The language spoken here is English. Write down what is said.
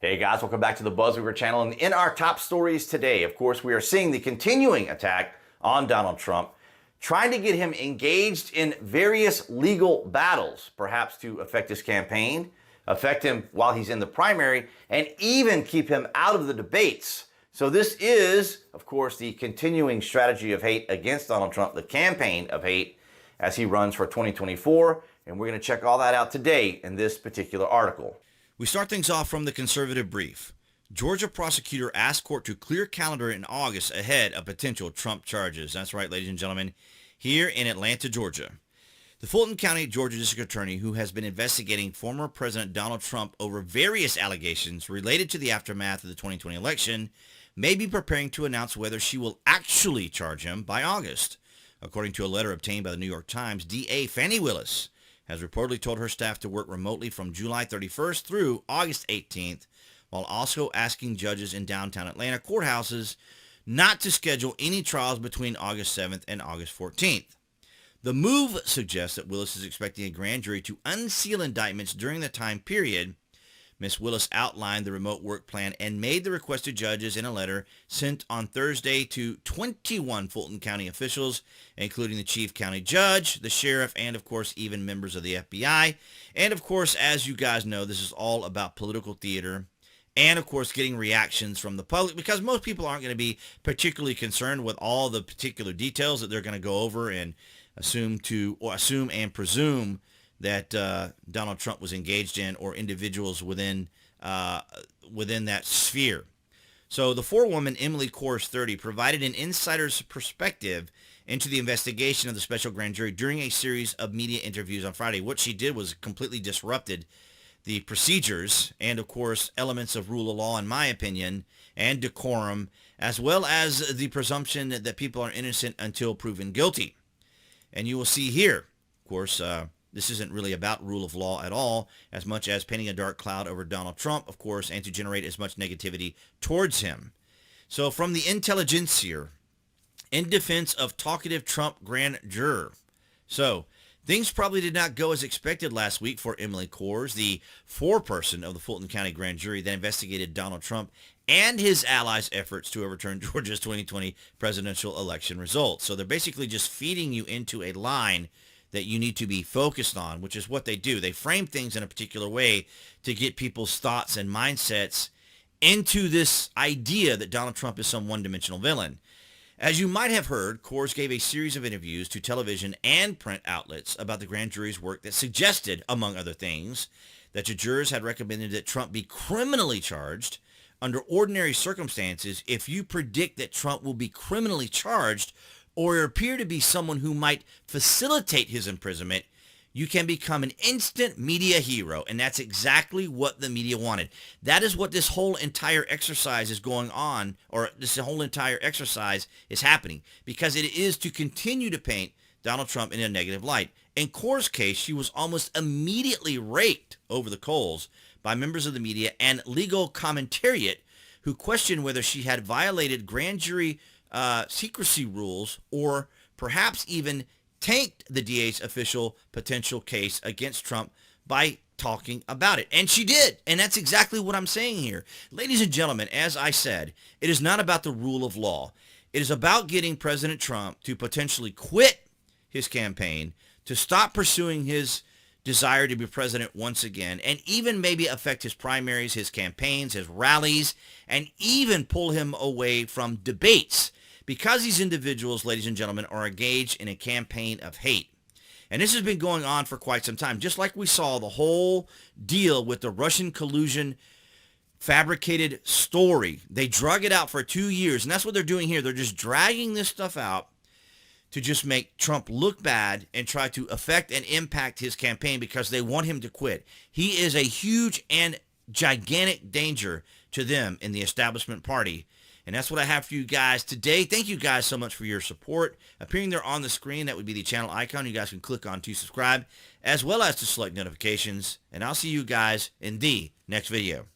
Hey guys, welcome back to the BuzWeaver channel. And in our top stories today, of course, we are seeing the continuing attack on Donald Trump, trying to get him engaged in various legal battles, perhaps to affect his campaign, affect him while he's in the primary, and even keep him out of the debates. So this is, of course, the continuing strategy of hate against Donald Trump, the campaign of hate as he runs for 2024. And we're going to check all that out today in this particular article. We start things off from the conservative brief. Georgia prosecutor asked court to clear calendar in August ahead of potential Trump charges. That's right, ladies and gentlemen, here in Atlanta, Georgia. The Fulton County, Georgia District Attorney, who has been investigating former President Donald Trump over various allegations related to the aftermath of the 2020 election, may be preparing to announce whether she will actually charge him by August. According to a letter obtained by the New York Times, DA Fani Willis has reportedly told her staff to work remotely from July 31st through August 18th, while also asking judges in downtown Atlanta courthouses not to schedule any trials between August 7th and August 14th. The move suggests that Willis is expecting a grand jury to unseal indictments during the time period. Ms. Willis outlined the remote work plan and made the request to judges in a letter sent on Thursday to 21 Fulton County officials, including the chief county judge, the sheriff, and of course even members of the FBI. And of course, as you guys know, this is all about political theater and of course getting reactions from the public, because most people aren't going to be particularly concerned with all the particular details that they're going to go over and assume and presume that Donald Trump was engaged in, or individuals within that sphere. So the forewoman, Emily Kors, 30, provided an insider's perspective into the investigation of the special grand jury during a series of media interviews on Friday. What she did was completely disrupted the procedures and, of course, elements of rule of law, in my opinion, and decorum, as well as the presumption that people are innocent until proven guilty. And you will see here, of course, this isn't really about rule of law at all, as much as painting a dark cloud over Donald Trump, of course, and to generate as much negativity towards him. So from the intelligentsia, in defense of talkative Trump grand juror. So things probably did not go as expected last week for Emily Kors, the foreperson of the Fulton County grand jury that investigated Donald Trump and his allies' efforts to overturn Georgia's 2020 presidential election results. So they're basically just feeding you into a line that you need to be focused on, which is what they do. They frame things in a particular way to get people's thoughts and mindsets into this idea that Donald Trump is some one-dimensional villain. As you might have heard, Kors gave a series of interviews to television and print outlets about the grand jury's work that suggested, among other things, that the jurors had recommended that Trump be criminally charged. Under ordinary circumstances, if you predict that Trump will be criminally charged or appear to be someone who might facilitate his imprisonment, you can become an instant media hero. And that's exactly what the media wanted. That is what this whole entire exercise is going on, or this whole entire exercise is happening, because it is to continue to paint Donald Trump in a negative light. In Kors' case, she was almost immediately raked over the coals by members of the media and legal commentariat who questioned whether she had violated grand jury secrecy rules, or perhaps even tanked the DA's official potential case against Trump by talking about it. And she did. And that's exactly what I'm saying here. Ladies and gentlemen, as I said, it is not about the rule of law. It is about getting President Trump to potentially quit his campaign, to stop pursuing his desire to be president once again, and even maybe affect his primaries, his campaigns, his rallies, and even pull him away from debates, because these individuals, ladies and gentlemen, are engaged in a campaign of hate. And this has been going on for quite some time, just like we saw the whole deal with the Russian collusion fabricated story. They drug it out for 2 years, and that's what they're doing here. They're just dragging this stuff out to just make Trump look bad and try to affect and impact his campaign, because they want him to quit. He is a huge and gigantic danger to them in the establishment party. And that's what I have for you guys today. Thank you guys so much for your support. Appearing there on the screen, that would be the channel icon. You guys can click on to subscribe, as well as to select notifications. And I'll see you guys in the next video.